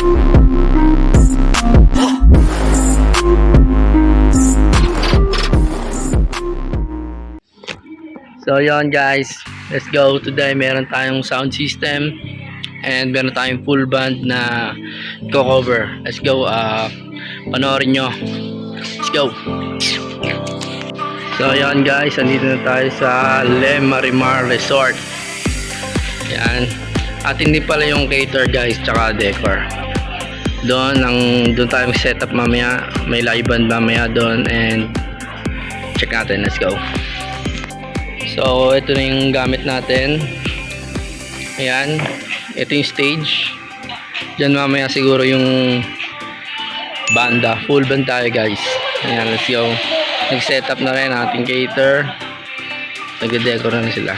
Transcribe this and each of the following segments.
So yon guys, let's go. Today meron tayong sound system and meron tayong full band na cover. Let's go, panoorin nyo. Let's go. So yan guys, andito na tayo sa Le Marimar Resort. Yan. At hindi pala yung cater guys, tsaka decor. Doon tayo mag-setup mamaya. May live band mamaya doon and check natin. Let's go. So ito na yung gamit natin. Ayan. Ito yung stage. Diyan mamaya siguro yung banda. Full band tayo guys. Ayan, let's go. Nag-setup na rin ating cater. Nag-decor na sila.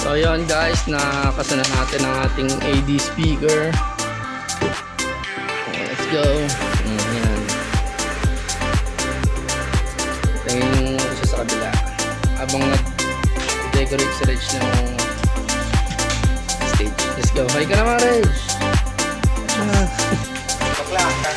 So yun guys, nakasana natin ang ating AD speaker. Okay, let's go. Ayan. Ito yung isa sa kabila. Habang nag-decorate si Reg ng stage. Let's go. Hi ka naman, Reg! Bakla ka.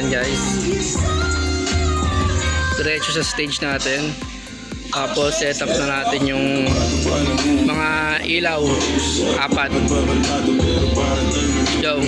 Guys, diretso sa stage natin, tapos set up na natin yung mga ilaw, 4. Go.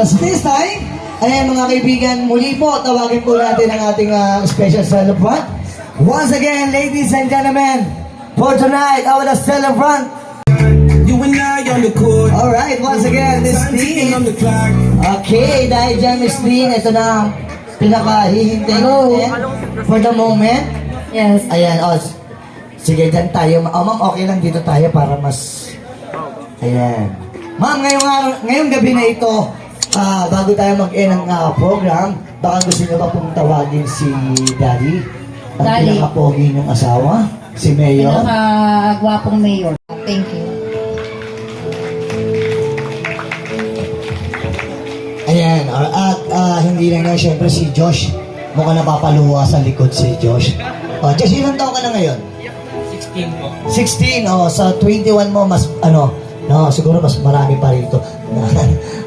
So this time, ayan mga kaibigan, muli po tawagin po natin ang ating special celebrant. Once again, ladies and gentlemen, for tonight, our celebrant. You and I on the court. Alright, once again, Miss Dean. Okay, dahil dyan Miss Dean, ito na ang pinakahihintay natin for the moment. Yes. Ayan, sige, dyan tayo. Ma'am, okay lang dito tayo para mas Ayan. Ma'am, ngayong gabi na ito, bago tayo mag-end ng program, baka gusto niyo ba pong tawagin si Daddy? Ang Daddy. pinaka-pogi niyong asawa, si Mayor. Pinaka-gwapong mayor. Thank you. Ayan, at hindi lang yan, syempre si Josh. Mukhang napapaluwa sa likod si Josh. Josh, ilang taon ka na ngayon? 16 po. 16, sa 21 mo, mas, siguro mas marami pa rito.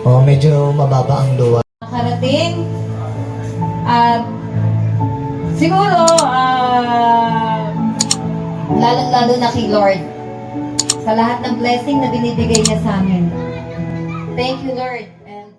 Medyo mababa ang luwa. Nakarating. At siguro, lalo na kay Lord. Sa lahat ng blessing na binibigay niya sa amin. Thank you, Lord. And